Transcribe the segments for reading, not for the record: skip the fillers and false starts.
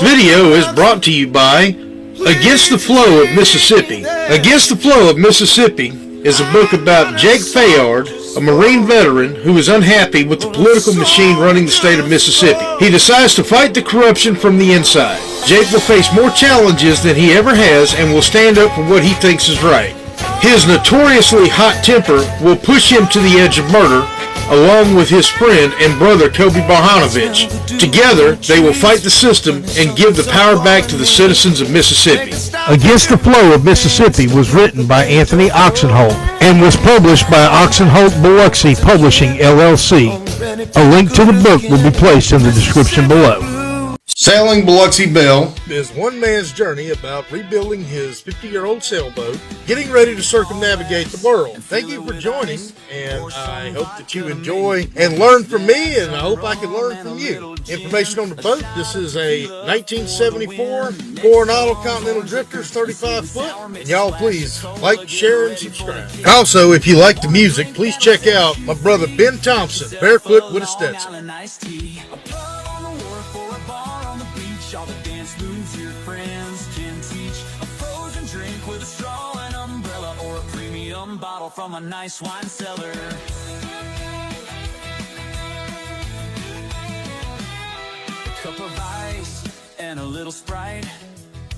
video is brought to you by Against the Flow of Mississippi. Against the Flow of Mississippi is a book about Jake Fayard, a Marine veteran who is unhappy with the political machine running the state of Mississippi. He decides to fight the corruption from the inside. Jake will face more challenges than he ever has and will stand up for what he thinks is right. His notoriously hot temper will push him to the edge of murder, along with his friend and brother Kobe Barhanovich. Together, they will fight the system and give the power back to the citizens of Mississippi. Against the Flow of Mississippi was written by Anthony Oksenholt and was published by Oksenholt Biloxi Publishing, LLC. A link to the book will be placed in the description below. Sailing Biloxi Belle is one man's journey about rebuilding his 50-year-old sailboat, getting ready to circumnavigate the world. Thank you for joining, and I hope that you enjoy and learn from me, and I hope I can learn from you. Information on the boat: this is a 1974 Coronado Continental Drifters 35 foot, and y'all please like, share, and subscribe. Also, if you like the music, please check out my brother Ben Thompson, Barefoot with a Stetson. All the dance moves your friends can teach. A frozen drink with a straw and umbrella, or a premium bottle from a nice wine cellar. A cup of ice and a little Sprite.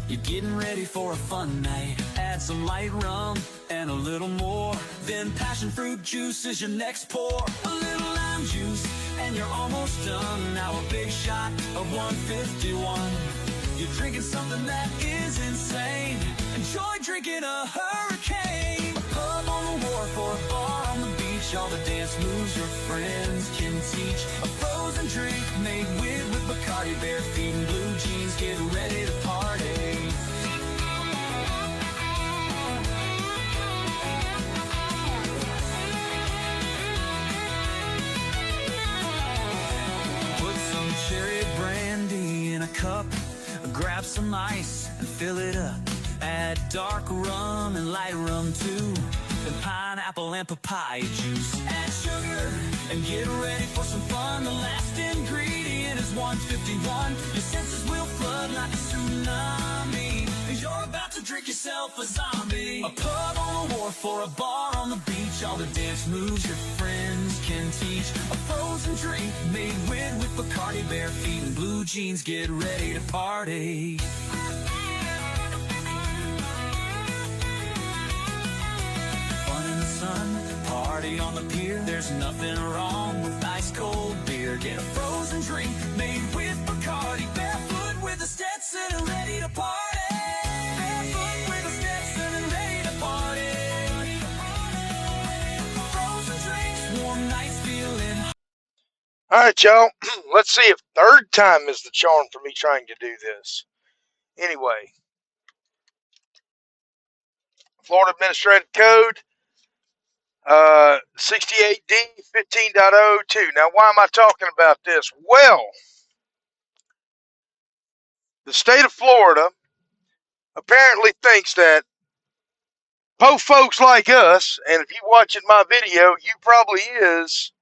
You're getting ready for a fun night. Add some light rum and a little more. Then passion fruit juice is your next pour. A little lime juice and you're almost done. Now a big shot of 151. You're drinking something that is insane. Enjoy drinking a hurricane. A pub on the wharf or a bar on the beach. All the dance moves your friends can teach. A frozen drink made with Bacardi, bare feet and blue jeans. Get ready to party. Cherry brandy in a cup, grab some ice and fill it up. Add dark rum and light rum too, and pineapple and papaya juice. Add sugar and get ready for some fun. The last ingredient is 151. Your senses will flood like a tsunami. You're about to drink yourself a zombie. A pub on the wharf or a bar on the beach. All the dance moves your friends can teach. A frozen drink made with Bacardi, bare feet and blue jeans. Get ready to party. Fun in the sun, party on the pier. There's nothing wrong with ice cold beer. Get a frozen drink made with Bacardi, barefoot with a Stetson and ready to party. Alright, y'all, let's see if third time is the charm for me trying to do this. Anyway, Florida Administrative Code 68D 15.02. Now, why am I talking about this? Well, the state of Florida apparently thinks that po folks like us, and if you're watching my video, you probably is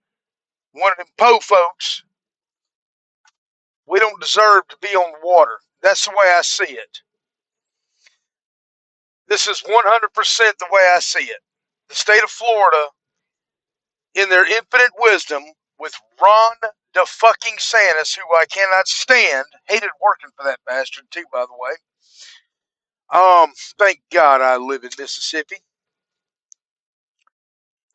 one of them po folks, we don't deserve to be on the water. That's the way I see it. This is 100% the way I see it. The state of Florida, in their infinite wisdom, with Ron DeFucking-Santis, who I cannot stand, hated working for that bastard too, by the way. Thank God I live in Mississippi.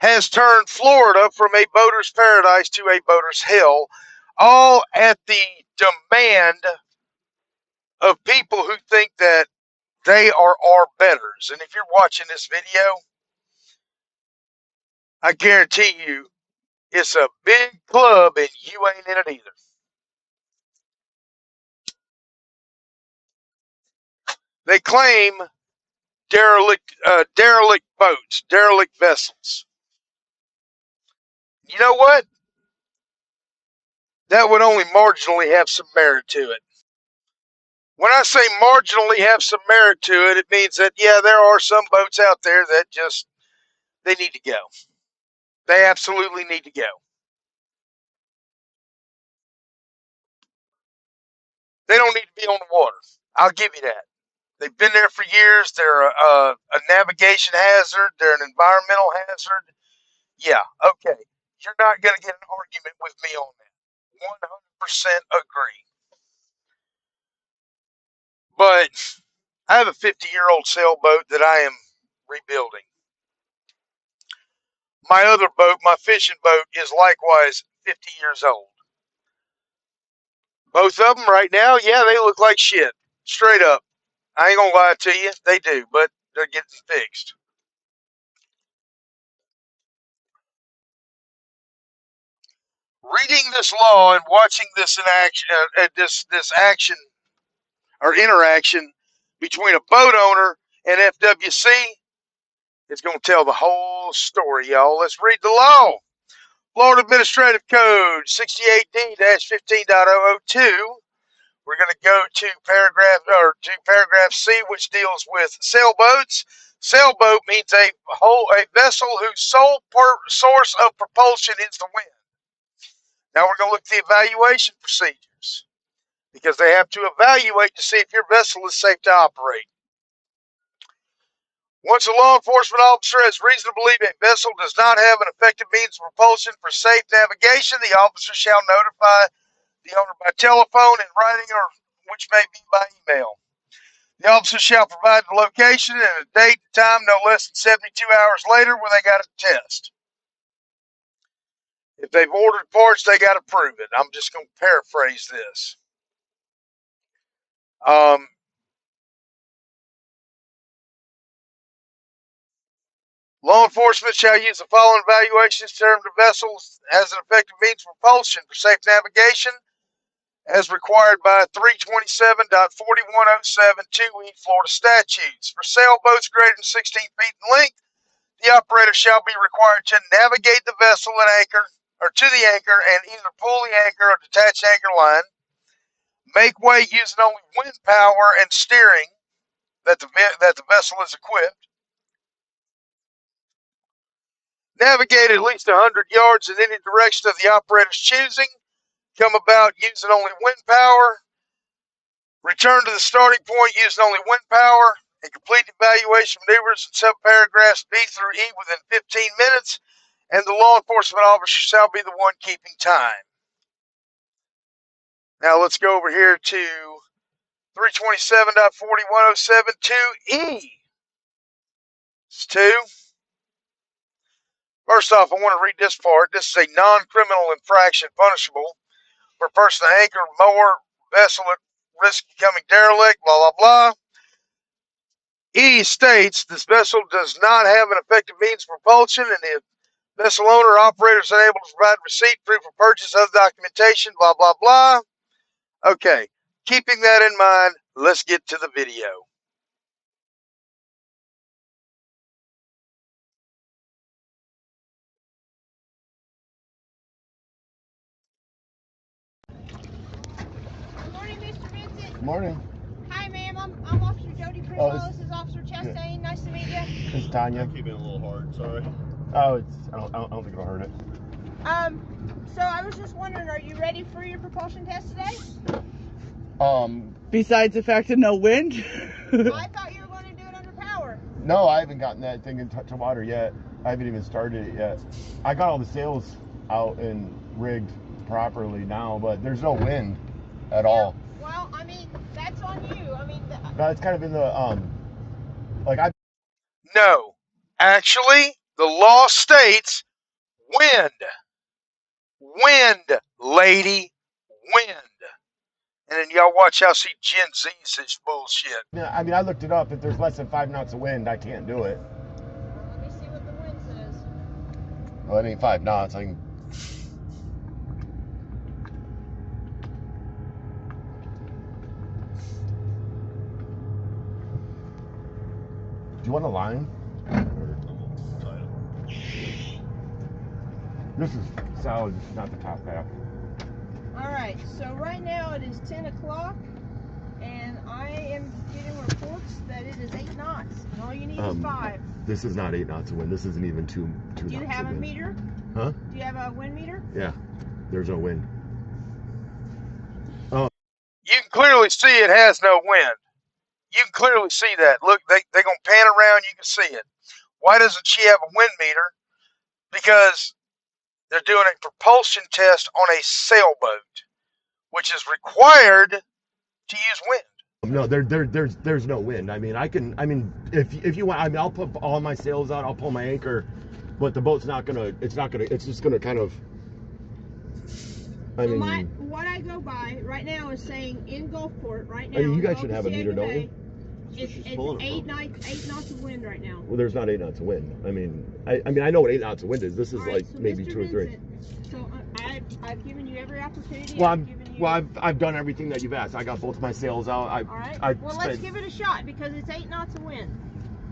Has turned Florida from a boater's paradise to a boater's hell, all at the demand of people who think that they are our betters. And if you're watching this video, I guarantee you it's a big club and you ain't in it either. They claim derelict boats, derelict vessels. You know what? That would only marginally have some merit to it. When I say marginally have some merit to it, it means that, yeah, there are some boats out there that just, they need to go. They absolutely need to go. They don't need to be on the water. I'll give you that. They've been there for years. They're a navigation hazard. They're an environmental hazard. Yeah, okay. You're not going to get an argument with me on that. 100% agree. But I have a 50-year-old sailboat that I am rebuilding. My other boat, my fishing boat, is likewise 50 years old. Both of them right now, yeah, they look like shit. Straight up. I ain't gonna lie to you. They do, but they're getting fixed. Reading this law and watching this in action, this action or interaction between a boat owner and FWC, it's going to tell the whole story, y'all. Let's read the law. Florida Administrative Code 68D-15.002. We're going to go to paragraph C, which deals with sailboats. Sailboat means a vessel whose sole source of propulsion is the wind. Now we're going to look at the evaluation procedures because they have to evaluate to see if your vessel is safe to operate. Once a law enforcement officer has reason to believe a vessel does not have an effective means of propulsion for safe navigation, the officer shall notify the owner by telephone, in writing, or which may be by email. The officer shall provide the location and a date and time no less than 72 hours later when they got a test. If they've ordered parts, they got to prove it. I'm just going to paraphrase this. Law enforcement shall use the following evaluations to determine the vessel as an effective means of propulsion for safe navigation as required by 327.4107(2E) Florida statutes. For sailboats greater than 16 feet in length, the operator shall be required to navigate the vessel and anchor, or to the anchor, and either pull the anchor or detach anchor line, make way using only wind power and steering that the vessel is equipped, navigate at least 100 yards in any direction of the operator's choosing, come about using only wind power, return to the starting point using only wind power, and complete evaluation maneuvers in subparagraphs B through E within 15 minutes, and the law enforcement officer shall be the one keeping time. Now let's go over here to 327.4107(2E). It's 2. First off, I want to read this part. This is a non-criminal infraction punishable for a person to anchor, moor, vessel at risk of becoming derelict, blah, blah, blah. E states this vessel does not have an effective means of propulsion, and the vessel owner or operator is unable to provide receipt, proof of purchase, other documentation, blah, blah, blah. Okay, keeping that in mind, let's get to the video. Good morning, Mr. Vincent. Good morning. Hi, ma'am. I'm Officer Jody Criswell. This is Officer Chastain. Nice to meet you. This is Tanya. Keep it a little hard, sorry. Oh, I don't think it'll hurt it. So I was just wondering, are you ready for your propulsion test today? Besides the fact of no wind? I thought you were going to do it under power. No, I haven't gotten that thing into water yet. I haven't even started it yet. I got all the sails out and rigged properly now, but there's no wind at all. Well, I mean, that's on you. I mean, No, it's kind of in the, No, actually, the law states wind. Wind, lady, wind. And then y'all watch how see Gen Z such bullshit. I mean, I looked it up. If there's less than 5 knots of wind, I can't do it. well, let me see what the wind says. Well, it ain't 5 knots. I can... Do you want a line? This is solid, not the top half. All right. So right now it is 10 o'clock, and I am getting reports that it is 8 knots, and all you need is 5. This is not 8 knots of wind. This isn't even 2 knots. Do you have a wind. meter? Huh? Do you have a wind meter? Yeah. There's no wind. You can clearly clearly see it has no wind. You can clearly see that. Look, they're going to pan around. You can see it. Why doesn't she have a wind meter? Because they're doing a propulsion test on a sailboat, which is required to use wind. No, there's no wind. I mean, if you want, I mean, I'll put all my sails out. I'll pull my anchor, but the boat's not gonna. It's just gonna kind of. I mean, what I go by right now is saying in Gulfport right now. I mean, you guys should have a meter, don't you? It's 8 knots of wind right now. Well, there's not 8 knots of wind. I mean, I know what 8 knots of wind is. This is right, like so maybe Mr. 2 or 3. Vincent, so I've given you every opportunity. Well, I've done everything that you've asked. I got both my sails out. All right. Let's give it a shot because it's 8 knots of wind.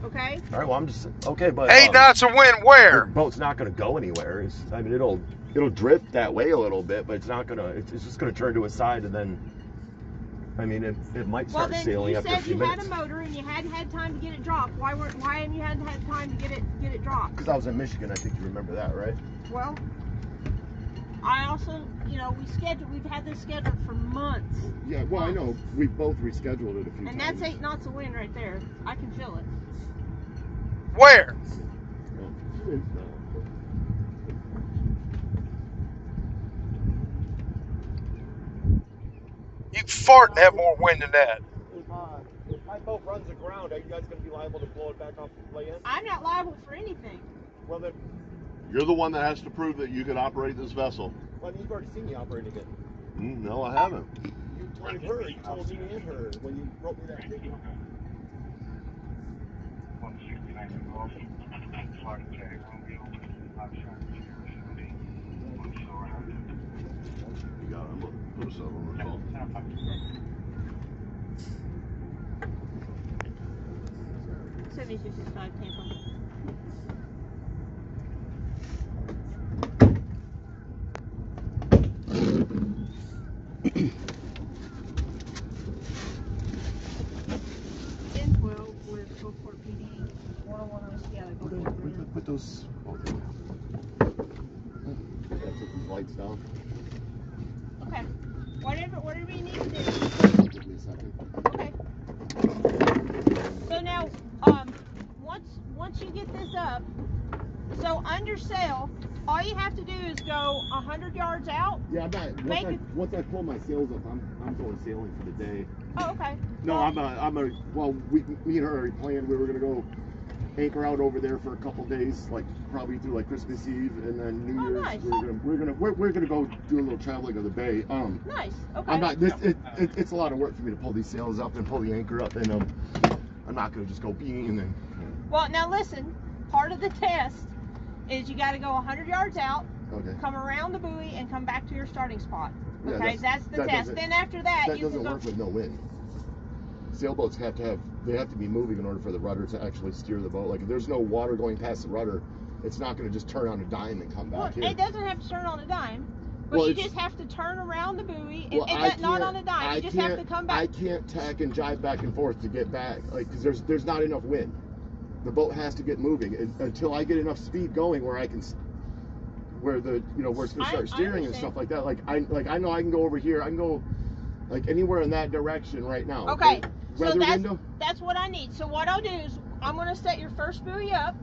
Okay. All right. Well, I'm just okay, but 8 knots of wind where? The boat's not going to go anywhere. I mean, it'll drift that way a little bit, but it's not gonna. It's just going to turn to a side, and then. I mean, it might start sailing after a few minutes. You said you had a motor and you hadn't had time to get it dropped. Why haven't you had time to get it dropped? Because I was in Michigan. I think you remember that, right? Well, I also, we've had this scheduled for months. Yeah, well, I know. We both rescheduled it a few times. And that's 8 knots of wind right there. I can feel it. Where? You fart and have more wind than that. If my boat runs aground, are you guys going to be liable to blow it back off the play in? I'm not liable for anything. Well, then. You're the one that has to prove that you can operate this vessel. Well, you've already seen me operating it. No, I haven't. You told her. You told me and her when you wrote me that ticket. You got it. I'm put us up on the call. Tampa. With Gulfport PD 101 yeah, We could put those. Take these lights down. Okay. Whatever you need to do. Give me a second. Okay. So now, once you get this up, so under sail, all you have to do is go 100 yards out. Yeah, I'm not. Once I pull my sails up, I'm going sailing for the day. Oh, okay. No, well, me and her already planned. We were gonna go anchor out over there for a couple days, like probably through like Christmas Eve and then New Year's. Nice. We're gonna go do a little traveling of the bay. Nice. Okay. I'm not. It's a lot of work for me to pull these sails up and pull the anchor up, and I'm not gonna just go being and then. Well, now listen. Part of the test is you got to go 100 yards out. Okay. Come around the buoy and come back to your starting spot. Okay, Yeah, that's the test. Then after that you doesn't can work with no wind. Sailboats have to be moving in order for the rudder to actually steer the boat. Like if there's no water going past the rudder, it's not going to just turn on a dime and come back here. It doesn't have to turn on a dime, but you just have to turn around the buoy and not on a dime. You just have to come back. I can't tack and jive back and forth to get back, like because there's not enough wind. The boat has to get moving until I get enough speed going where I can. Where it's going to start steering and stuff like that. I know I can go over here. I can go like anywhere in that direction right now. Okay. So that's what I need. So what I'll do is I'm going to set your first buoy up,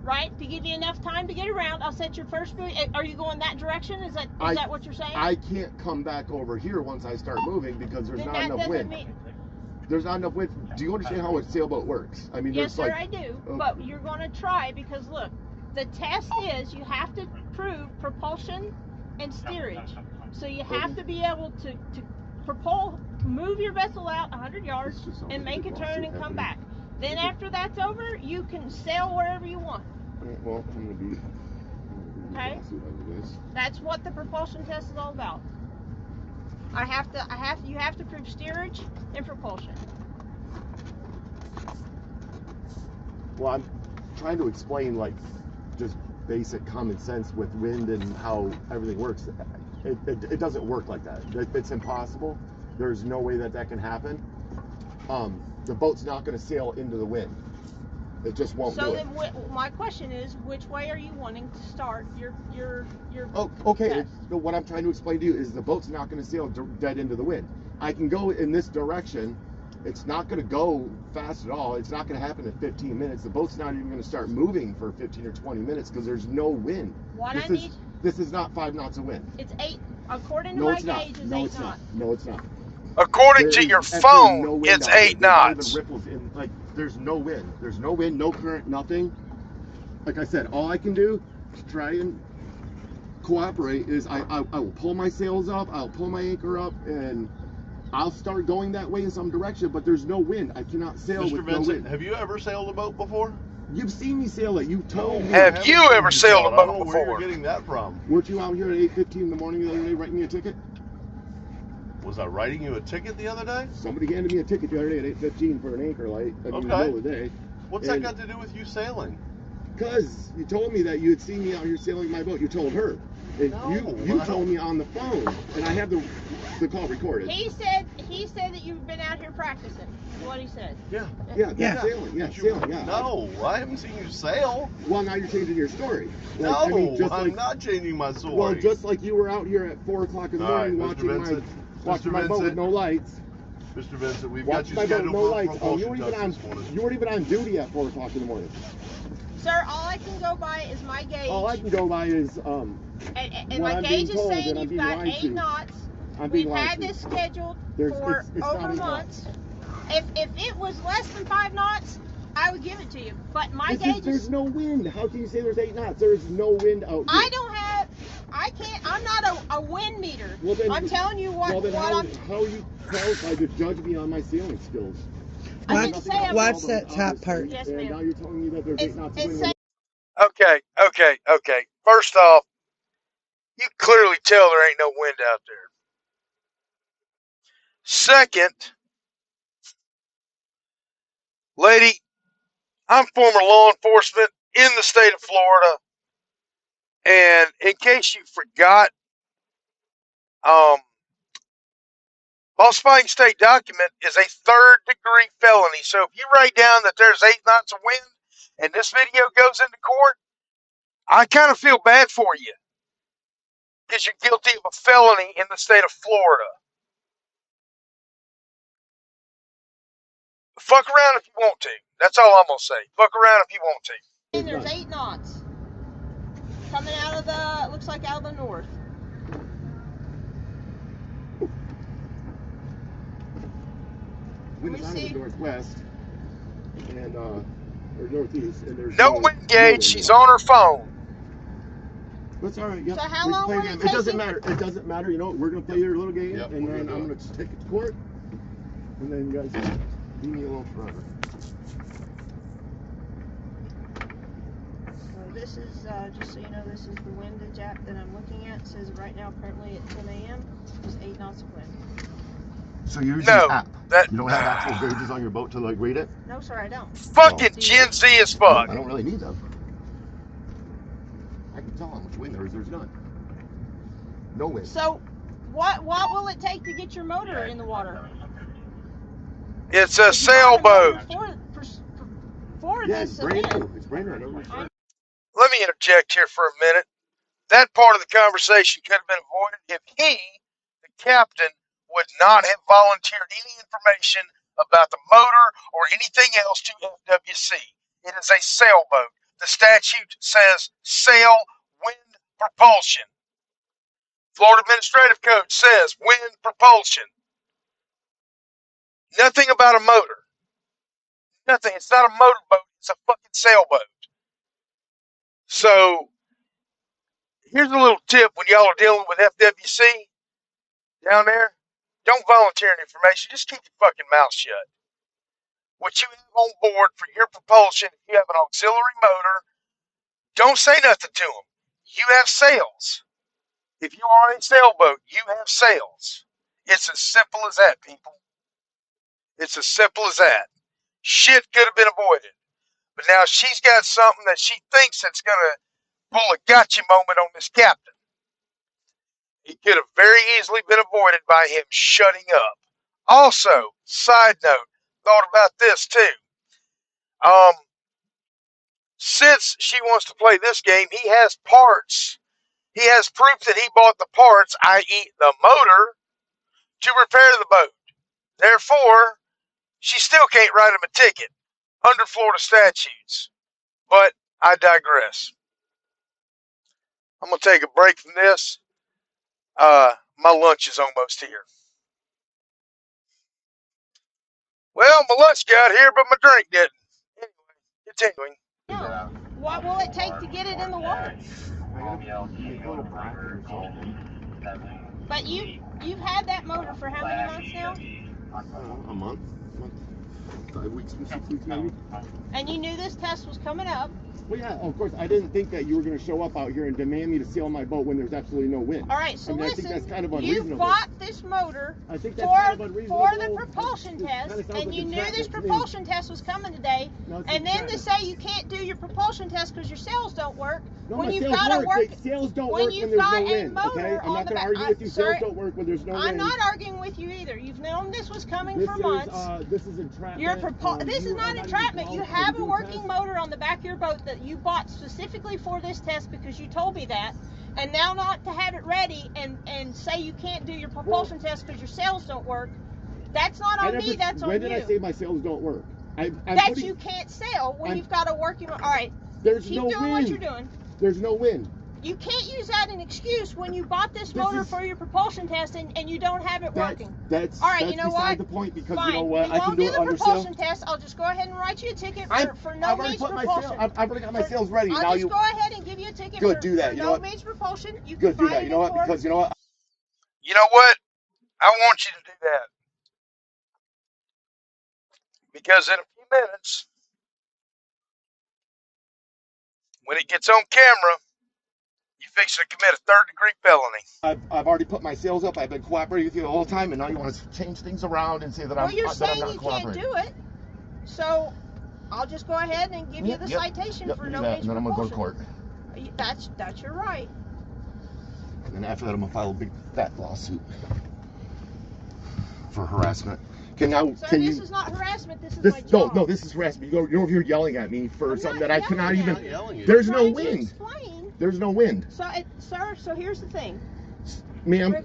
right, to give you enough time to get around. I'll set your first buoy. Are you going that direction? Is that what you're saying? I can't come back over here once I start moving because there's not enough wind. There's not enough wind. Do you understand how a sailboat works? I mean, yes, sir, I do. Okay. But you're going to try because look, the test is you have to prove propulsion and steerage. So you have to be able to move your vessel out 100 yards and make a turn and come back. Then after that's over, you can sail wherever you want. Well, I'm going to be okay. That's what the propulsion test is all about. You have to prove steerage and propulsion. Well, I'm trying to explain like just basic common sense with wind and how everything works. It doesn't work like that. It's impossible. There's no way that can happen. The boat's not going to sail into the wind. It just won't do it. So then my question is, which way are you wanting to start your Oh, okay. test? What I'm trying to explain to you is the boat's not going to sail dead into the wind. I can go in this direction. It's not going to go fast at all. It's not going to happen in 15 minutes. The boat's not even going to start moving for 15 or 20 minutes because there's no wind. This is not 5 knots of wind. It's 8, according to No, my it's not. gauge, is No, 8 it's knots. not. No, it's not. According to There your is absolutely no phone, wind it's out there. 8 There's not knots. even ripples in, like, there's no wind. There's no wind, no current, nothing. Like I said, all I can do to try and cooperate is I will pull my sails up, I'll pull my anchor up, and I'll start going that way in some direction, but there's no wind. I cannot sail Mr. with Vincent, no wind. have you ever sailed a boat before? You've seen me sail it. You told me. Have I haven't you seen ever sailed sail a it. I don't boat know where before? you're getting that from. Weren't you out here at 8:15 in the morning the other day writing me a ticket? Was I writing you a ticket the other day? Somebody handed me a ticket the other day at 8:15 for an anchor light. In the middle of the day. What's that got to do with you sailing? Because you told me that you had seen me out here sailing my boat. You told her. And No, you told me on the phone, and I have the call recorded. He said that you've been out here practicing. Is what he said. Yeah. Yeah, sailing. Yeah, sailing. Yeah. No, I haven't seen you sail. Well, now you're changing your story. No, I mean, just I'm not changing my story. Well, just like you were out here at 4 o'clock in the All right, morning Mr. watching my boat with Vincent. no lights. Mr. Vincent, we've Watching got you my boat with scheduled no for lights. Oh, propulsion you weren't even on duty at 4 o'clock in the morning. Sir, all I can go by is my gauge. All I can go by is and what my I'm gauge being is told, saying and I'm you've being got lied 8 to. knots. I'm being We've lied had to. this scheduled It's for not over 8 months. knots. If it was less than 5 knots, I would give it to you. But my gauge There's no wind. How can you say there's 8 knots? There is no wind out here. I'm not a wind meter. Well, then, I'm telling you what how are you qualified to judge me on my sailing skills? I didn't say I'm Watch that top part. Yes, And ma'am. now you're telling me that there's 8 knots of It's wind. Okay. First off, you clearly tell there ain't no wind out there. Second, lady, I'm former law enforcement in the state of Florida, and in case you forgot, falsifying state document is a 3rd-degree felony. So if you write down that there's 8 knots of wind and this video goes into court, I kind of feel bad for you because you're guilty of a felony in the state of Florida. Fuck around if you want to. That's all I'm going to say. Fuck around if you want to. And there's 8 knots coming out of the, looks like out of the north. Wind is out of the northwest and or northeast, and there's No wind gauge. She's on her phone. That's all right. Yep. So how long will it take? It doesn't matter. It doesn't matter. You know, we're gonna play your little game, Yep, and we're then gonna I'm do gonna take it to court, and then you guys leave me alone forever. So this is just so you know, this is the windage app that I'm looking at. It says right now, currently at 10 a.m. there's 8 knots of wind. So you're using No, an app. that You don't have actual gauges on your boat to like read it. No, sir, I don't. fucking Gen Z as fuck. I don't really need them. I can tell how much wind there is. There's none. No wind. So, what will it take to get your motor in the water? It's a If you bought a motor sailboat. For Yeah, this it's brand event. new. It's brand new. I know. Let me interject here for a minute. That part of the conversation could have been avoided if he, the captain, would not have volunteered any information about the motor or anything else to FWC. It is a sailboat. The statute says sail wind propulsion. Florida Administrative Code says wind propulsion. Nothing about a motor. Nothing. It's not a motorboat. It's a fucking sailboat. So, here's a little tip when y'all are dealing with FWC down there. Don't volunteer any information. Just keep your fucking mouth shut. What you have on board for your propulsion, if you have an auxiliary motor, don't say nothing to them. You have sails. If you are on a sailboat, you have sails. It's as simple as that, people. It's as simple as that. Shit could have been avoided. But now she's got something that she thinks that's going to pull a gotcha moment on this captain. It could have very easily been avoided by him shutting up. Also, side note, thought about this too. Since she wants to play this game, he has parts. He has proof that he bought the parts, i.e. the motor, to repair the boat. Therefore, she still can't write him a ticket under Florida statutes. But I digress. I'm going to take a break from this. My lunch is almost here. Well, my lunch got here, but my drink didn't. Anyway, continuing. No. What will it take to get it in the water? But you've had that motor for how many months now? A month. 5 weeks, 6 weeks maybe. And you knew this test was coming up. Well, yeah, of course. I didn't think that you were going to show up out here and demand me to sail my boat when there's absolutely no wind. All right, so I listen, think that's kind of you unreasonable. bought this motor I think that's kind of unreasonable. for the propulsion test, and you knew this propulsion test was coming today, and then to say you can't do your propulsion test because your sails don't work, No, when my you've sails got to work. work, Sails don't when work you've when there's got no a wind. motor Okay, I'm on not the going to back. argue with you. Sir, Sails don't work when there's no wind. I'm not arguing with you either. You've known this was coming for months. This is entrapment. This is not entrapment. You have a working motor on the back of your boat that you bought specifically for this test because you told me that, and now not to have it ready and say you can't do your propulsion test because your sails don't work. That's not on me. That's on you. When did I say my sails don't work? You can't sail when you've got a working. All right. There's keep no doing wind. what you're doing. There's no wind. You can't use that as an excuse when you bought this motor for your propulsion test and you don't have it working. That's all right. You know beside what? the point because Fine. you know what? I can do You it won't under do the propulsion test. I'll just go ahead and write you a ticket for no means propulsion. I've already got my sails ready. I'll just go ahead and give you a ticket for no means propulsion. You can do that. it You know what? Because you know what? You know what? I want you to do that. Because in a few minutes, when it gets on camera, you fix to commit a third-degree felony. I've already put my sails up. I've been cooperating with you the whole time, and now you want to change things around and say that I'm not cooperating. Well, you're saying you can't do it, so I'll just go ahead and give you the citation for no means propulsion. And then I'm gonna go to court. That's your right. And then after that, I'm gonna file a big fat lawsuit for harassment. This is not harassment. This is my job. No, this is harassment. You're over here yelling at me for something that I cannot even. There's no wind. There's no wind. Sir, so here's the thing. Ma'am,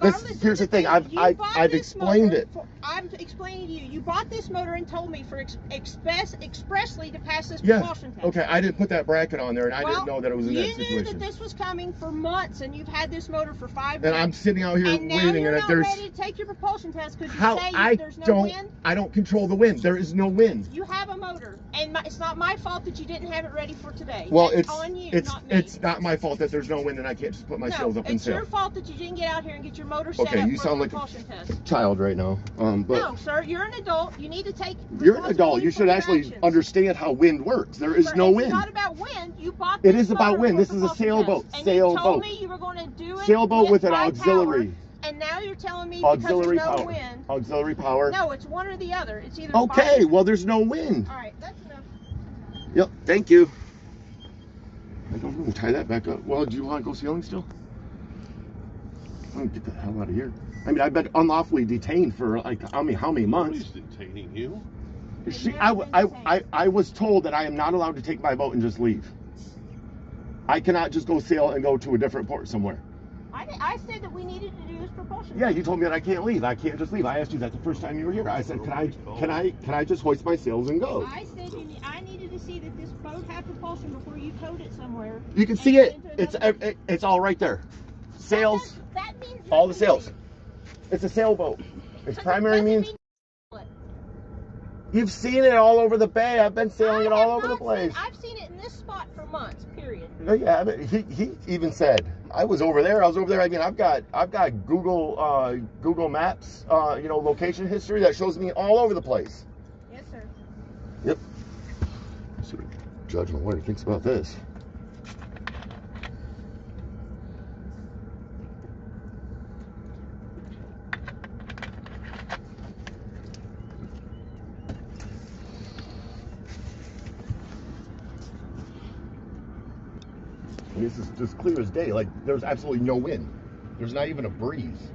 here's the thing. I've explained it. I'm explaining to you. You bought this motor and told me for expressly to pass this propulsion test. Okay, I didn't put that bracket on there, and I didn't know that it was in that situation. You knew that this was coming for months, and you've had this motor for 5 months. And I'm sitting out here waiting, and you're not there's. ready to take your propulsion test because you say there's no wind. I don't control the wind. There is no wind. You have a motor, and it's not my fault that you didn't have it ready for today. Well, That's on you, not me. It's not my fault that there's no wind and I can't just put my sails up and sail. It's your fault that you didn't get out here and get your motor set up you for sound the like propulsion test. a child right now. No, sir, you're an adult. You need to take. You're an adult. You should actually understand how wind works. There is no wind. It's not about wind. You bought this. It is about wind. This is a sailboat. You told me you were going to do it. Sailboat with an auxiliary. Power, and now you're telling me auxiliary because there's no power. Wind. Auxiliary power. No, it's one or the other. It's either. Okay, well there's no wind. All right, that's enough. Yep, thank you. I don't know. Tie that back up. Well, do you want to go sailing still? I'm gonna get the hell out of here. I mean, I've been unlawfully detained for like how many months? Who's detaining you? I was told that I am not allowed to take my boat and just leave. I cannot just go sail and go to a different port somewhere. I said that we needed to do this propulsion. Yeah, you told me that I can't leave. I can't just leave. I asked you that the first time you were here. I said, can I just hoist my sails and go? I said I needed to see that this boat had propulsion before you towed it somewhere. You can see it. It's all right there. Sails. That means all the sails. It's a sailboat. Its primary means. You've seen it all over the bay. I've been sailing it all over the place. I've seen it in this spot for months. Period. Yeah, but he even said I was over there. I mean, I've got Google Maps, location history that shows me all over the place. Yes, sir. Yep. So, judge on what he thinks about this. This is just clear as day. Like there's absolutely no wind. There's not even a breeze.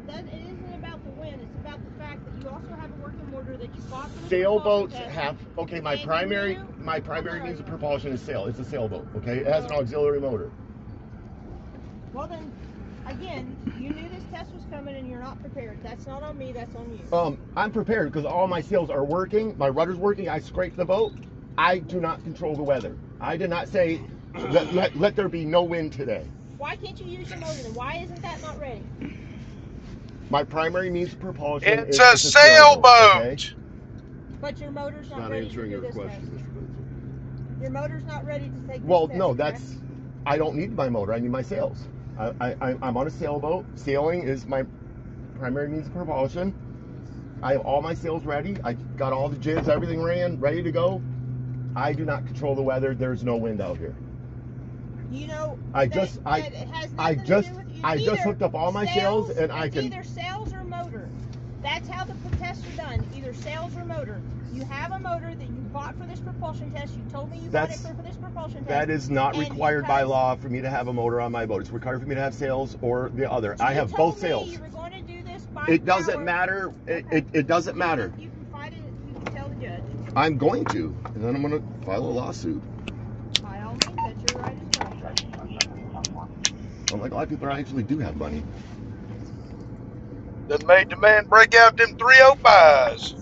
It isn't about the wind. It's about the fact that you also have a working motor that you bought for the sailboats have. Okay, my primary means of propulsion is sail. It's a sailboat. Okay, it has an auxiliary motor. Well then, Again, you knew this test was coming and you're not prepared. That's not on me, that's on you. I'm prepared because all my sails are working. My rudder's working. I scraped the boat. I do not control the weather. I did not say let there be no wind today. Why can't you use your motor then? Why isn't that not ready? My primary means of propulsion It's is a sailboat. okay? But your motor's not Not ready to answering do your this question, test. Mr. Benson. Your motor's not ready to take Well, this test. no, correct? I don't need my motor. I need my sails. I'm on a sailboat. Sailing is my primary means of propulsion. I have all my sails ready. I got all the jibs, everything ran, ready to go. I do not control the weather. There's no wind out here. You know, I that just it has nothing to do with you. I just Either hooked up all my sails and I it's can. either sails or motor. That's how the tests are done. Either sails or motor. You have a motor that you bought for this propulsion test. You told me you bought it for this propulsion test. That is not and required by because law for me to have a motor on my boat. It's required for me to have sails or the other. I you have told both me sails. You were going to do this by It doesn't power. matter. Okay. It doesn't matter. You can fight it. You can tell the judge. I'm going to, and then I'm going to file a lawsuit. By all means, that's your right as well. Unlike a lot of people that actually do have money. That made the man break out them 305s.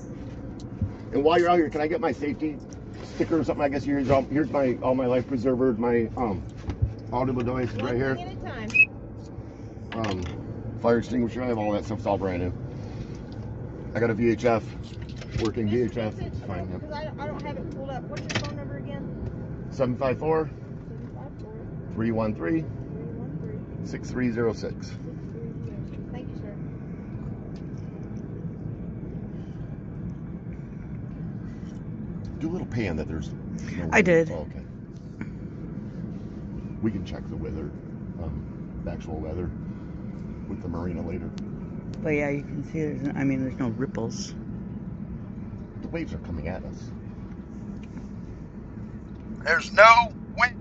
And while you're out here, can I get my safety sticker or something? I guess here's my all my life preserver, my audible devices right here. One thing at a time. Fire extinguisher. I have all that stuff. It's all brand new. I got a VHF, working VHF. It's fine. Yep. Because I don't have it pulled up. What's your phone number again? 754 754 313 313 6306. Thank you, sir. Do a little pan that there's no I did. Oh, okay. We can check the weather, the actual weather with the marina later. But yeah, you can see there's no ripples. The waves are coming at us. There's no wind.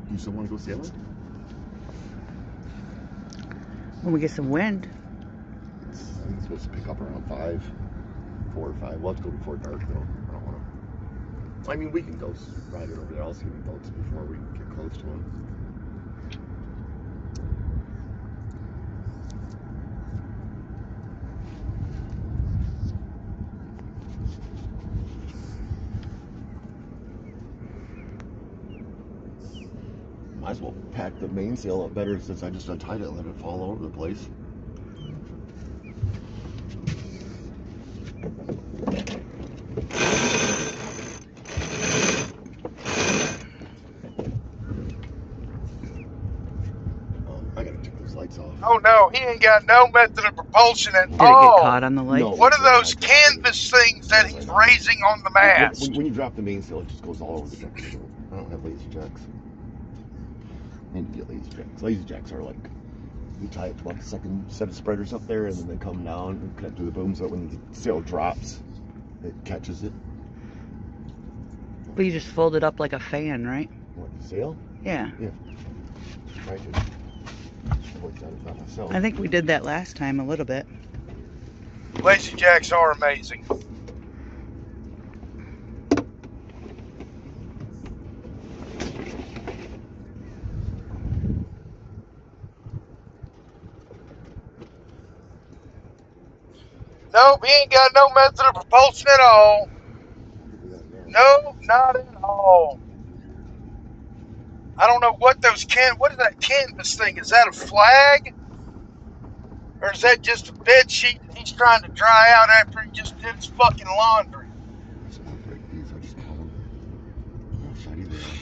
Do you still want to go sailing? When we get some wind. It's supposed to pick up around 4 or 5. We'll have to go before dark though. I don't want to. I mean, we can go ride it over there. I'll see the boats before we get close to them. Might as well pack the mainsail up better since I just untied it and let it fall all over the place. I gotta take those lights off. Oh no, he ain't got no method of propulsion at Did it all. get caught on the lights? No. What are those canvas things that he's raising on the mast? When you drop the mainsail, it just goes all over the deck of the boat. I don't have lazy jacks. I need to get lazy jacks. Lazy jacks are like, you tie it to like a second set of spreaders up there and then they come down and connect to the boom so that when the sail drops, it catches it. But you just fold it up like a fan, right? What, the sail? Yeah. Yeah. Try to. I've always done it by myself. I think we did that last time a little bit. Lazy jacks are amazing. Nope, he ain't got no method of propulsion at all. No, not at all. I don't know what what is that canvas thing? Is that a flag? Or is that just a bed sheet that he's trying to dry out after he just did his fucking laundry? These are just common. How shiny they are.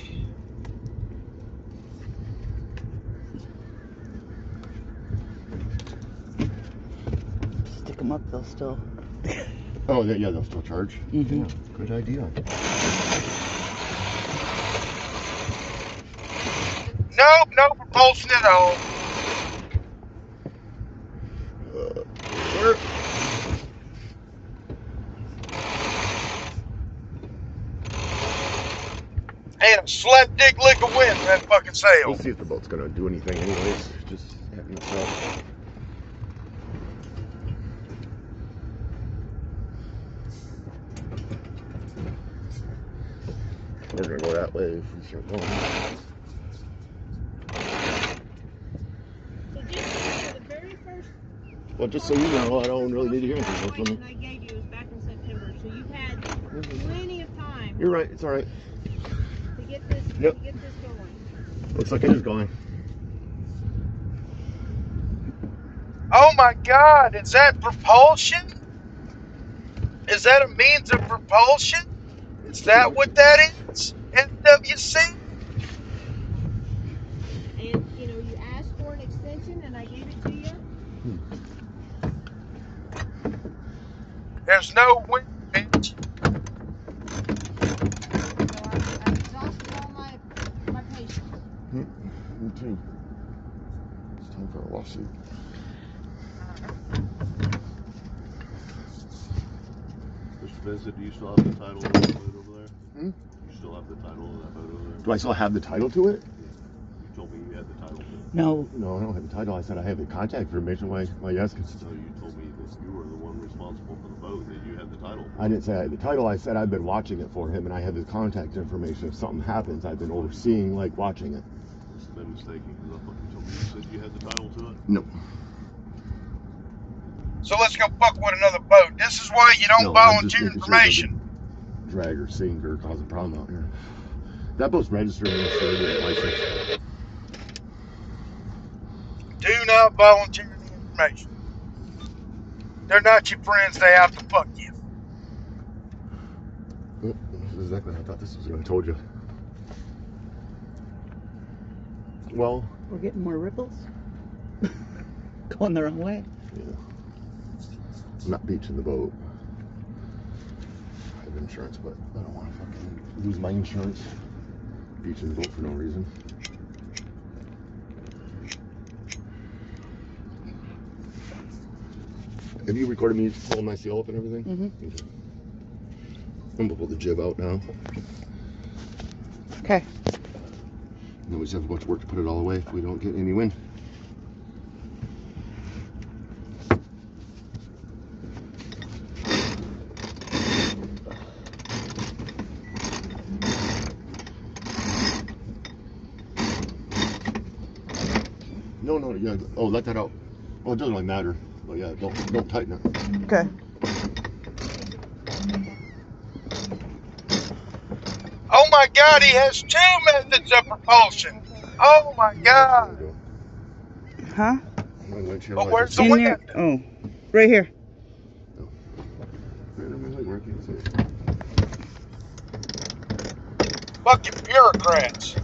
Stick them up, they'll still. Oh, yeah, they'll still charge. Mm-hmm. Yeah, good idea. Nope, no propulsion at all. Sure. Ain't a slap dick lick of wind in that fucking We'll sail. see if the boat's gonna do anything anyways. Just having itself. We're gonna go that way if we start going. So just remember, the very first Well, just so you know, I don't really need to hear anything from appointment you. I gave you was back in September, so you've had plenty of time You're right. It's all right. to get this Yep. to get this going. Looks like it is going. Oh my God, is that propulsion? Is that a means of propulsion? Is that what that is? FWC? And you know, you asked for an extension, and I gave it to you. There's no wind, bitch. So I've exhausted all my patience. Me too. It's time for a lawsuit. Mr. Vincent, do you still have the title of that boat over there? Hmm? You still have the title of that boat over there? Do I still have the title to it? You told me you had the title to it. No. No, I don't have the title. I said I have the contact information. Why yes, because So you told me that you were the one responsible for the boat, that you had the title. I didn't say I had the title. I said I've been watching it for him, and I have his contact information. If something happens, I've been overseeing, like, watching it. Must have been mistaken, because I thought you told me you said you had the title to it. No. So let's go fuck with another boat. This is why you don't No, I'm just volunteer making sure it information. doesn't drag or sink or cause a problem out here. That boat's registered and insured and licensed. Do not volunteer the information. They're not your friends, they have to fuck you. Oh, this is exactly what I thought this was going to told you. Well, We're getting more ripples. Going the wrong way. yeah. I'm not beaching the boat. I have insurance, but I don't want to fucking lose my insurance beaching the boat for no reason. Have you recorded me pulling my seal up and everything? Mm-hmm. Okay. I'm gonna pull the jib out now. Okay. Then we just have a bunch of work to put it all away if we don't get any wind. No, yeah. Oh, let that out. Oh, it doesn't really matter. But yeah, don't tighten it. Okay. Oh my God, he has two methods of propulsion. Oh my God. Huh? But where's the In wind? there. Oh, right here. Fucking bureaucrats.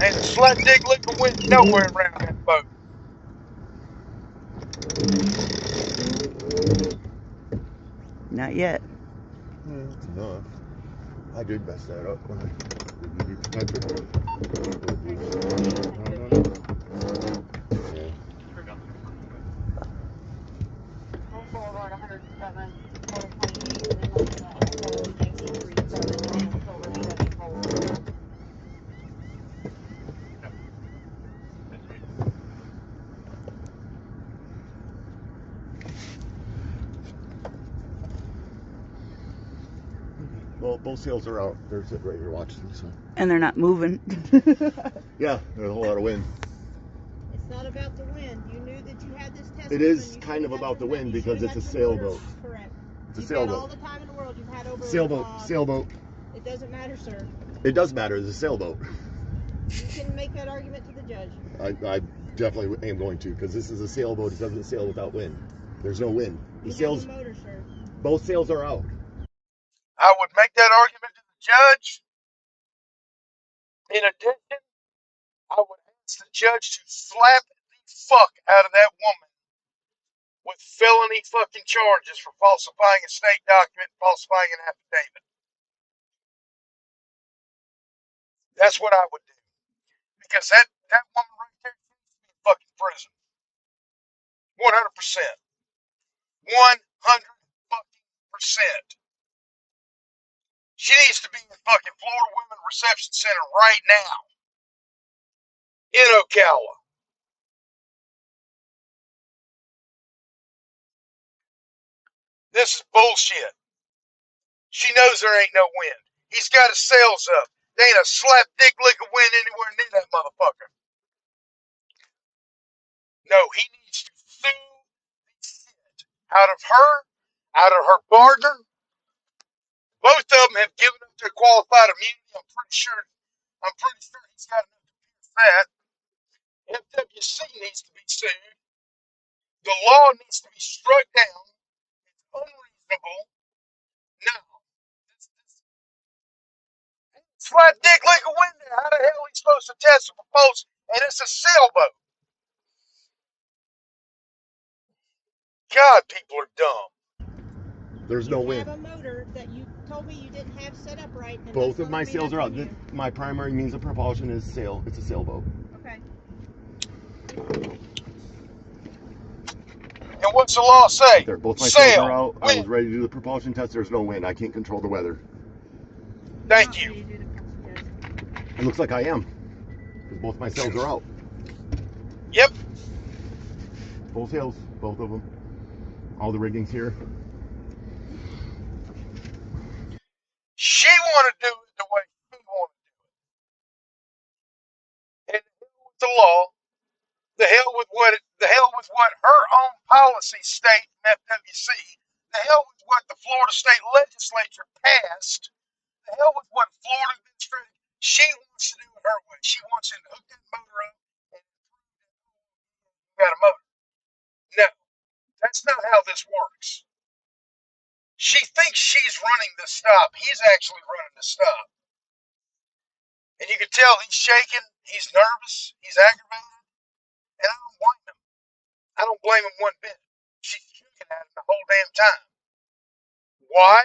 And slut dick liquor went nowhere around that boat. Not yet. It's enough. I did mess that up when I did protected. Yeah. Well, both sails are out. They're sitting right here watching. So. And they're not moving. Yeah, there's a whole lot of wind. It's not about the wind. You knew that you had this test. It is kind of about the wind because it's a sailboat. Correct. It's a You've sailboat. got all the time in the world. You've had over Sailboat. It doesn't matter, sir. It does matter. It's a sailboat. You can make that argument to the judge. I definitely am going to because this is a sailboat. It doesn't sail without wind. There's no wind. The You sails, have a motor, sir. both sails are out. I would make that argument to the judge. In addition, I would ask the judge to slap the fuck out of that woman with felony fucking charges for falsifying a state document, falsifying an affidavit. That's what I would do. Because that woman right there needs to be in fucking prison. 100%. 100 fucking percent. She needs to be in fucking Florida Women Reception Center right now. In Ocala. This is bullshit. She knows there ain't no wind. He's got his sails up. There ain't a slap dick lick of wind anywhere near that motherfucker. No, he needs to sue the shit out of her partner. Both of them have given up their qualified immunity. I'm pretty sure he's got enough to pierce that. FWC needs to be sued. The law needs to be struck down. It's unreasonable. No. Slap dick like a wind there. How the hell are we supposed to test a propulsion? And it's a sailboat. God, people are dumb. There's no You wind. have a motor that you told me you didn't have set up right. And Both that's of the my only thing sails I are out. told you. My primary means of propulsion is sail. It's a sailboat. Okay. And what's the law say? Right there. Both my sails are Sail. out. I Wind. was ready to do the propulsion test. There's no wind. I can't control the weather. Thank you. It looks like I am. Because both my sails are out. Yep. Full sails, both of them. All the rigging's here. She want to do it the way she want to do it. And the hell with the law. The hell with what her own policies state in FWC. The hell with what the Florida State Legislature passed. The hell with what Florida administrative. She wants to do it her way. She wants him to hook that motor up and got a motor. No, that's not how this works. She thinks she's running the stop. He's actually running the stop. And you can tell he's shaking, he's nervous, he's aggravated, and I don't blame him. I don't blame him one bit. She's shaking at him the whole damn time. Why?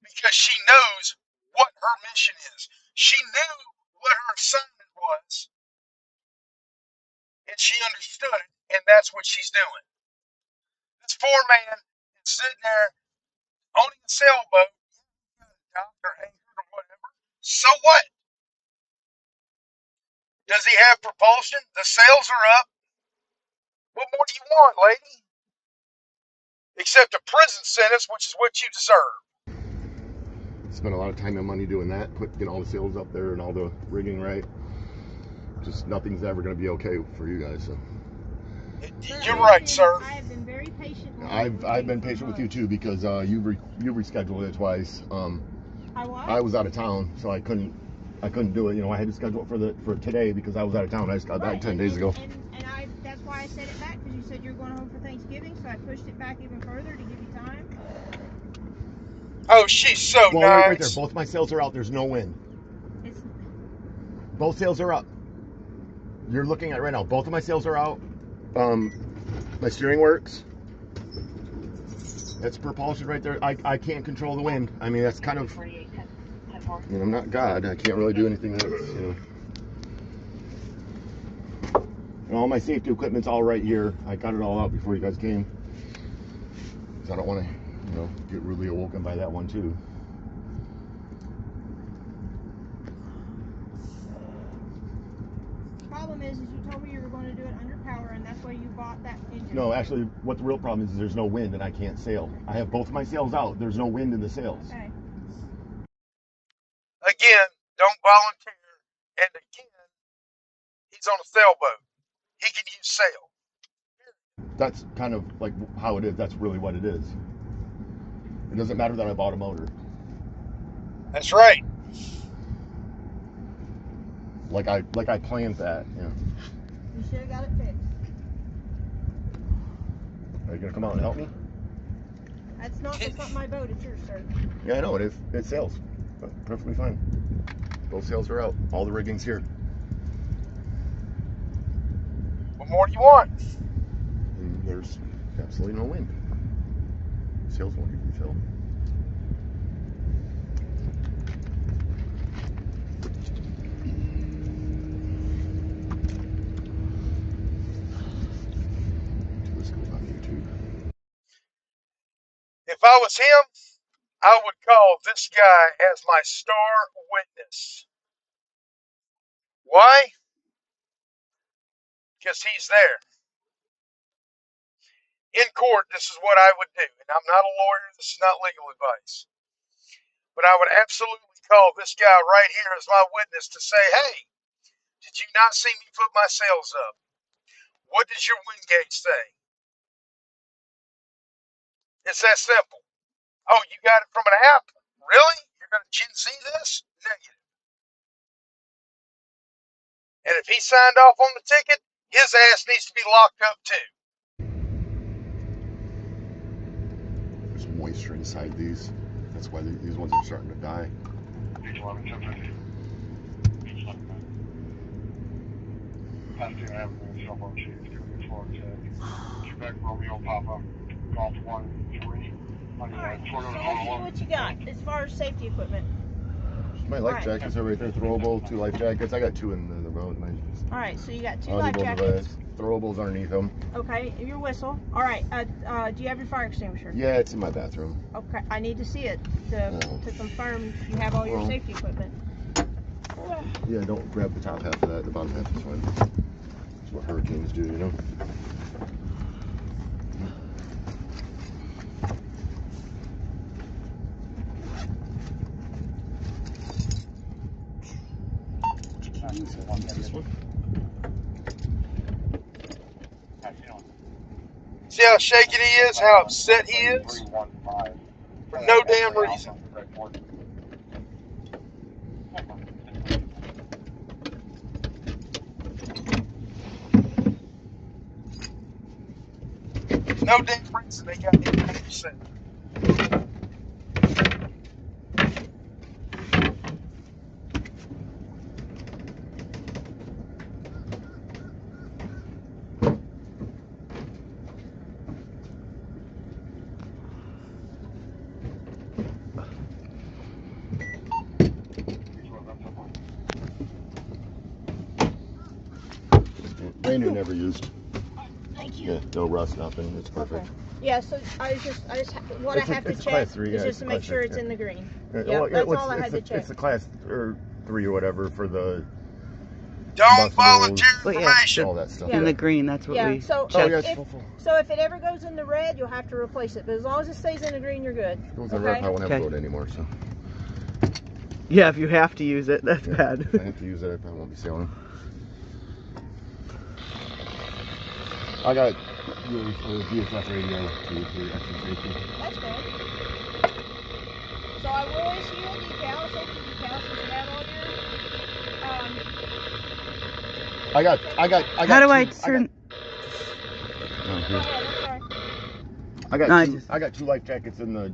Because she knows what her mission is. She knew what her assignment was, and she understood it, and that's what she's doing. This foreman is sitting there owning a sailboat, docked or anchored or whatever. So what? Does he have propulsion? The sails are up. What more do you want, lady? Except a prison sentence, which is what you deserve. Spent a lot of time and money doing that, getting all the sails up there and all the rigging right. Just nothing's ever going to be okay for you guys. So. You're right, sir. I have been very patient. I've been patient with you too because you rescheduled it twice. I was out of town, so I couldn't do it. You know, I had to schedule it for today because I was out of town. I just got back 10 days ago. And that's why I set it back, because you said you were going home for Thanksgiving, so I pushed it back even further to give you time. Oh, she's so nice. Right there. Both my sails are out. There's no wind. Both sails are up. You're looking at it right now. Both of my sails are out. My steering works. That's propulsion right there. I can't control the wind. I mean, that's kind of. You know, I'm not God. I can't really do anything else. You know. And all my safety equipment's all right here. I got it all out before you guys came. Because I don't want to, you know, get rudely awoken by that one too. The problem is you told me you were going to do it under power, and that's why you bought that engine. No, actually, what the real problem is there's no wind and I can't sail. I have both my sails out. There's no wind in the sails. Okay. Again, don't volunteer. And again, he's on a sailboat. He can use sail. That's kind of like how it is. That's really what it is. It doesn't matter that I bought a motor. That's right. Like I planned that. Yeah. You should have got it fixed. Are you gonna come out and help me? It's not my boat. It's yours, sir. Yeah, I know it is. It sails. Perfectly fine. Both sails are out. All the rigging's here. What more do you want? And there's absolutely no wind. Sails won't even fill. Let's go on YouTube. If I was him, I would call this guy as my star witness. Why? Because he's there. in court, this is what I would do. And I'm not a lawyer. This is not legal advice. But I would absolutely call this guy right here as my witness to say, hey, did you not see me put my sails up? What does your wind gauge say? It's that simple. Oh, you got it from an app? Really? You're going to Gen Z this? Negative. And if he signed off on the ticket, his ass needs to be locked up too. There's moisture inside these. That's why these ones are starting to die. Quebec Romeo Papa, Golf 1-3. Alright, so let's see what you got as far as safety equipment. My life jackets are right there. Throwable, 2 life jackets. I got 2 in the boat. Alright, so you got 2 life jackets. Throwables underneath them. Okay, your whistle. Alright, do you have your fire extinguisher? Yeah, it's in my bathroom. Okay, I need to see it to confirm you have all your safety equipment. Yeah, don't grab the top half of that. The bottom half is fine. That's what hurricanes do, you know? This one? See how shaky he is? How upset he is? For no damn reason. No damn reason they got him upset. Brand new, never used. Thank you. Yeah, no rust, nothing. It's perfect. Okay. Yeah, so I just what I have to check is just to make sure it's in the green. Yeah, that's all I had to check. It's a class 3 or whatever for the Don't volunteer But yeah, information. all that stuff. in the green, that's what we So checked. so if it ever goes in the red, you'll have to replace it. But as long as it stays in the green, you're good. If it goes in the red, I won't have a boat anymore. So. Yeah, if you have to use it, that's bad. If I have to use it, I won't be sailing. I got VHF radio too for extra safety. That's good. So I will issue you a decal, safety decal, since you have all your. I got. How do I turn? Go ahead, I'm sorry. I got 2 life jackets in the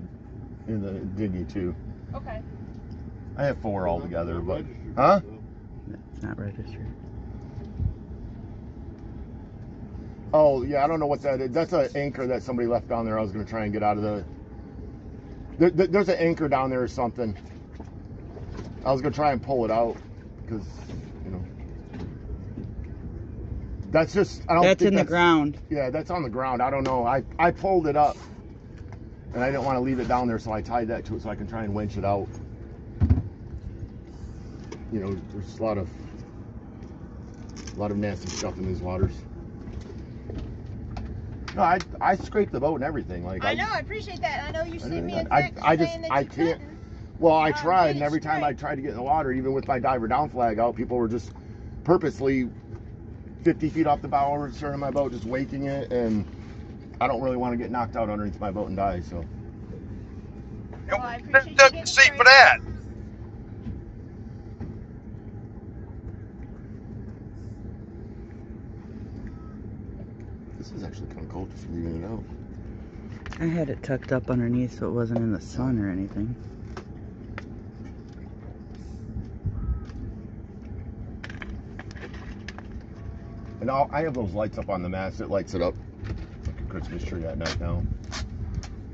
dinghy too. Okay. I have 4 altogether, but huh? It's not registered. Oh yeah, I don't know what that is. That's an anchor that somebody left down there. I was gonna try and get out of the. There's an anchor down there or something. I was gonna try and pull it out because that's just. I don't. That's think in the ground. Yeah, that's on the ground. I don't know. I pulled it up, and I didn't want to leave it down there, so I tied that to it so I can try and winch it out. There's a lot of nasty stuff in these waters. No, I scraped the boat and everything. Like I know, I appreciate that. I know you sent me a text saying that I you can't. couldn't. Well, I tried, and every time I tried to get in the water, even with my diver down flag out, people were just purposely 50 feet off the bow or stern of my boat, just waking it, and I don't really want to get knocked out underneath my boat and die. So. Well, I appreciate you Doesn't getting see straight. for that. This is actually kind of cold just leaving it out. I had it tucked up underneath so it wasn't in the sun or anything. And I have those lights up on the mast. It lights it up like a Christmas tree at night now. As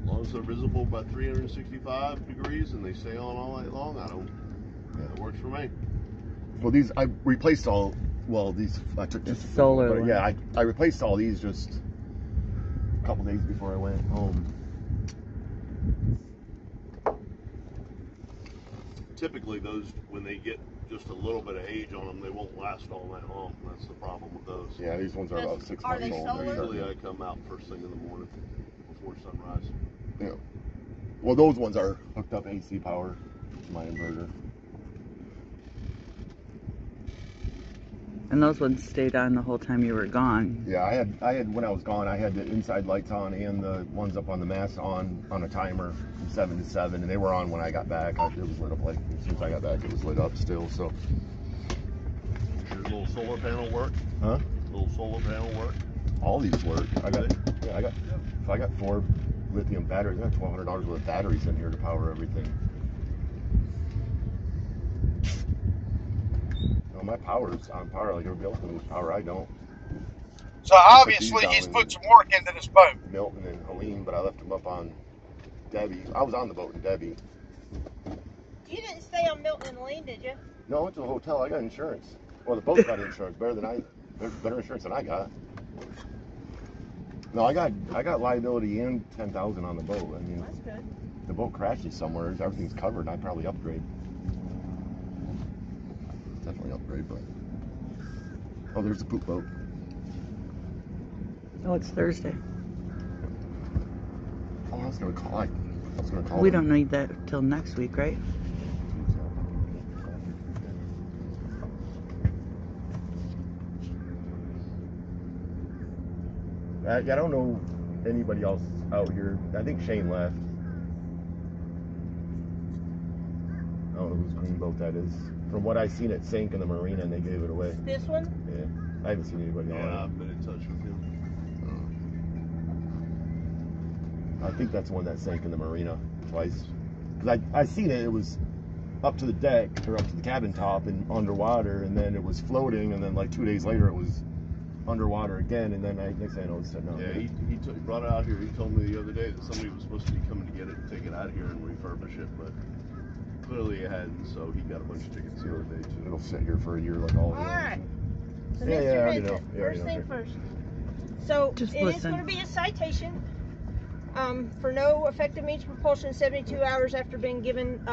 long as they're visible by 365 degrees and they stay on all night long, it works for me. Well, these I replaced all. Well, these I took just solar. But yeah, I replaced all these just a couple days before I went home. typically those, when they get just a little bit of age on them, they won't last all night long. That's the problem with those. Yeah, these ones are about 6 Are they months old. solar? Usually I come out first thing in the morning before sunrise. Yeah. Well, those ones are hooked up AC power to my inverter. And those ones stayed on the whole time you were gone. Yeah, I had when I was gone, I had the inside lights on and the ones up on the mast on a timer from 7 to 7, and they were on when I got back. It was lit up like as soon as I got back, it was lit up still. So. Does your little solar panel work? Huh? Little solar panel work? All these work. I got 4 lithium batteries. I got $1,200 worth of batteries in here to power everything. No, my power's on power. Like everybody else needs power, I don't. So obviously he's put some work into this boat. Milton and Helene, but I left them up on Debbie. I was on the boat in Debbie. You didn't stay on Milton and Helene, did you? No, I went to a hotel. I got insurance. Well, the boat got insurance better insurance than I got. No, I got liability and 10,000 on the boat. I mean, That's good. the boat crashes somewhere, everything's covered. I'd probably upgrade. Definitely upgrade, but oh, there's the poop boat. Oh, it's Thursday. Oh, I was gonna call. We them. don't need that till next week, right? I don't know anybody else out here. I think Shane left. I don't know whose green boat that is. From what I seen, it sank in the marina and they gave it away. This one? Yeah, I haven't seen anybody on Yeah, it. I've been in touch with him. I think that's the one that sank in the marina twice. Because I seen it. It was up to the deck or up to the cabin top and underwater, and then it was floating, and then like 2 days later it was underwater again, and then next thing I know, it's sitting out Yeah, there. he brought it out here. He told me the other day that somebody was supposed to be coming to get it and take it out of here and refurbish it, but clearly it hadn't, so he got a bunch of tickets the other day too. It'll sit here for a year like all of All them. right. So Yeah, Mr. I already Vincent, know. Yeah, I already first know. thing first. So Just it is listen. going to be a citation for no effective means of propulsion 72 hours after being given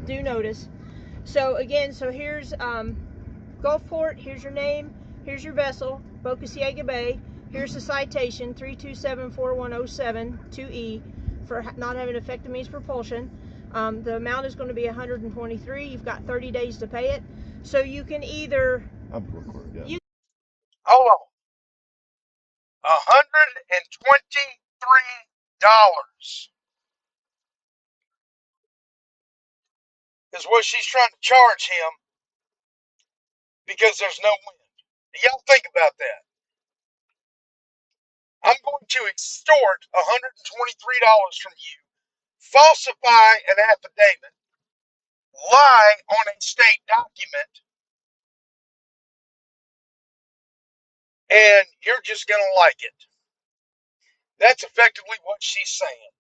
due notice. So again, here's Gulfport, here's your name, here's your vessel, Boca Ciega Bay. Here's the citation 3274107 2E for not having effective means of propulsion. The amount is going to be $123. You've got 30 days to pay it. So you can either I'm recording, yeah. Hold on. $123 is what she's trying to charge him because there's no wind. Y'all think about that. I'm going to extort $123 from you, falsify an affidavit, lie on a state document, and you're just going to like it. That's effectively what she's saying.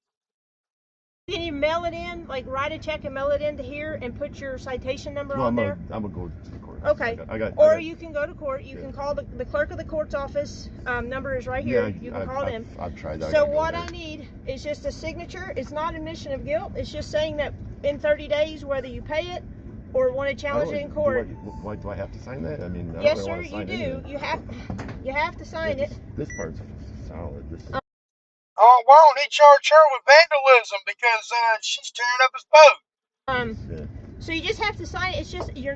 Can you mail it in, like write a check and mail it into here and put your citation number No, on there? I'm gonna go to the court. Okay. I Or got, you can go to court. You Yeah. can call the clerk of the court's office. Number is right here. You can call them. I've tried that. So what I need is just a signature. It's not admission of guilt. It's just saying that in 30 days, whether you pay it or want to challenge it in court. Why do I have to sign that? I mean, I Yes, don't sir, really want to you sign do. anything. You have to sign it. This part's solid. Oh, why don't he charge her with vandalism because she's tearing up his boat? Yeah. So you just have to sign it.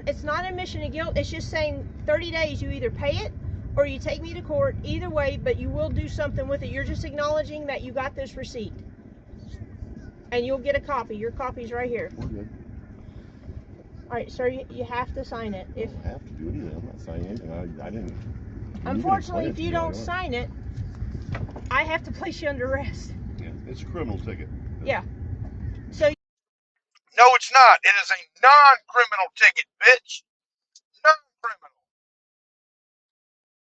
It's not admission of guilt. It's just saying 30 days you either pay it or you take me to court. Either way, but you will do something with it. You're just acknowledging that you got this receipt. And you'll get a copy. Your copy's right here. We're good. All right, sir, you have to sign it. I don't have to do anything. I'm not signing anything. I didn't. Unfortunately, if you don't sign it, I have to place you under arrest. Yeah, it's a criminal ticket. Yeah. So No, it's not. It is a non-criminal ticket, bitch. Non-criminal.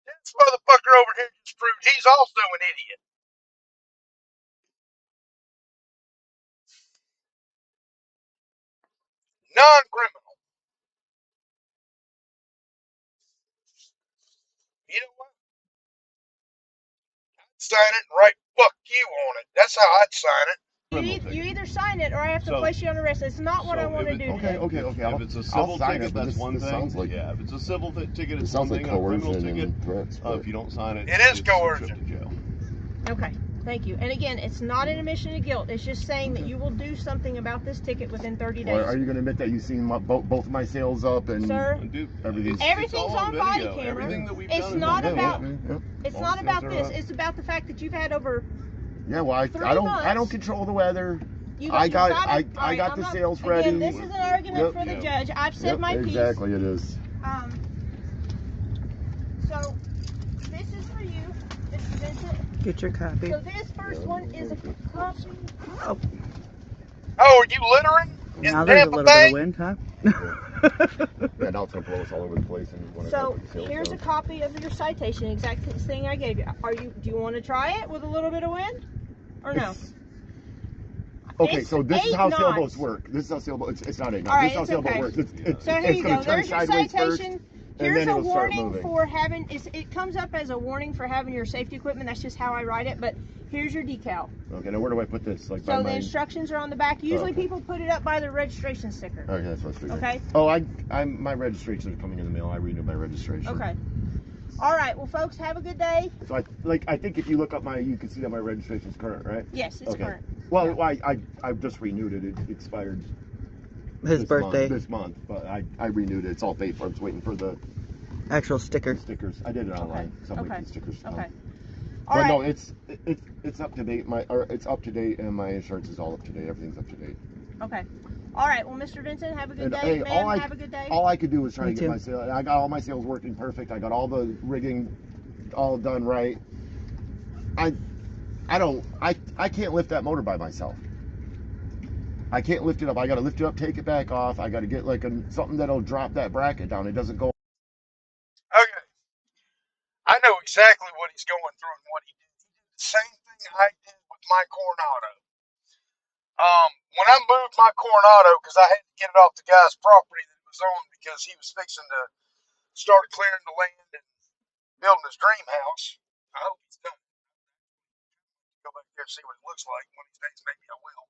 This motherfucker over here just proved he's also an idiot. Non-criminal. You know what? I'd sign it and write "fuck you" on it. That's how I'd sign it. You either sign it or I have to So- place you on arrest. It's not what I so want to if do it- today. Okay. If it's a civil sign ticket, it, but that's one this thing. sounds like Yeah, if it's a civil ticket, it it's one sounds like thing. A criminal coercion ticket, and threats. if you don't sign it, It is it's coercion. a trip to jail. Okay, thank you. And again, it's not an admission of guilt. It's just saying that you will do something about this ticket within 30 days. Well, are you going to admit that you've seen both of my sales up and Sir, Dude, Everything's- everything's all on body video. camera. Everything that we've It's done is not on about- video. it's All not the about sales are this. up. It's about the fact that you've had over. Yeah, well, I 3 don't months. control the weather. You I you got all right, the I'm not- sales ready. Again, this is an argument Yep. for the Yep. judge. I've said my piece. Exactly, it is. So this is for you, Mr. Vincent. Get your copy. So this first one is a copy. Oh, are you littering? In Now there's a Tampa little bit Bay? of wind, huh? Yeah, now it's going to blow us all over the place. And when I So got the sales here's a done. copy of your citation, exact thing I gave you. Do you want to try it with a little bit of wind, or no? Okay, It's so this is 8 how knots. sailboats work. This is how sailboats. It's not 8 knots. All right, This is how it's sailboat okay. works. It's So here you going go. to turn There's your sideways first. citation. and Here's then a it'll start warning moving. for having. It comes up as a warning for having your safety equipment. That's just how I write it. But here's your decal. Okay, now where do I put this? Like by So the my... instructions are on the back. Usually okay. people put it up by the registration sticker. Okay, that's what I figured. Okay. Oh, my registrations are coming in the mail. I renewed my registration. Okay. All right. Well, folks, have a good day. So I think if you look up you can see that my registration's current, right? Yes, it's Okay. current. Well, Yeah. I've just renewed it. It expired His birthday. this month, but I renewed it. It's all paid for. I'm just waiting for the Actual sticker. stickers. I did it online. So I'm waiting for the stickers. Okay. But All right. no, it's up to date. It's up to date, and my insurance is all up to date. Everything's up to date. Okay. All right. Well, Mr. Vincent, have a good And, day. hey, Ma'am, have a good day. All I could do was try Me to get too. my sales. I got all my sales working perfect. I got all the rigging all done right. I can't lift that motor by myself. I can't lift it up. I got to lift it up, take it back off. I got to get like something that'll drop that bracket down. It doesn't go. Okay. I know exactly what he's going through and what he did. He did the same thing I did with my Coronado. When I moved my Coronado, because I had to get it off the guy's property that it was on because he was fixing to start clearing the land and building his dream house. I hope he's done. Go back there and see what it looks like one of these days. Maybe I will.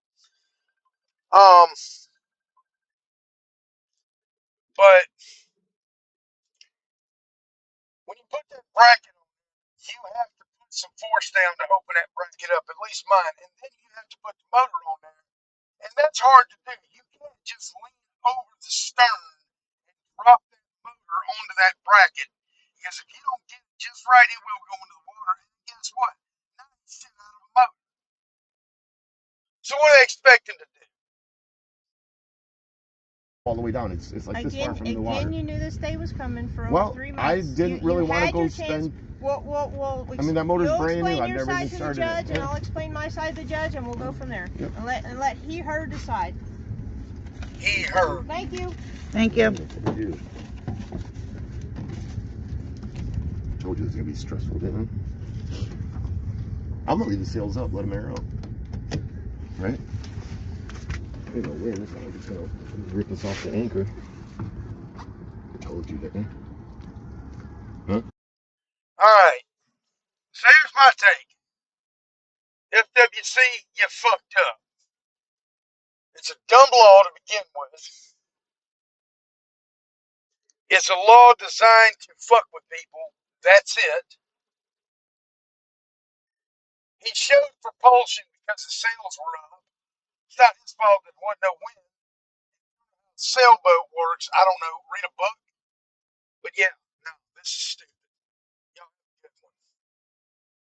But when you put that bracket on, you have to put some force down to open that bracket up, at least mine. And then you have to put the motor on there. And that's hard to do. You can't just lean over the stern and drop that motor onto that bracket. Because if you don't get it just right, it will go into the water. And guess what? Now it's shit out of a motor. So what are they expecting to do? All the way down. It's like this far from the water. Again, you knew this day was coming for Well, over 3 months. I didn't really want to had go your chance. spend. Well, I mean, that motor's you'll brand new. explain I've your never side even to the started judge, it. and Yeah. I'll explain my side to the judge, and we'll go from there. Yep. And let her decide. He, her. Thank you. Thank you. Told you it was gonna be stressful, didn't I? I'm gonna leave the sails up, let them air out. Right? There's no wind. It's not like it's gonna rip us off the anchor. I told you, didn't I? Huh? Alright. So here's my take. FWC, you fucked up. It's a dumb law to begin with. It's a law designed to fuck with people. That's it. He showed propulsion because the sails were up. It's not his fault there wasn't no wind. Sailboat works. I don't know. Read a book. But yeah, no, this is stupid.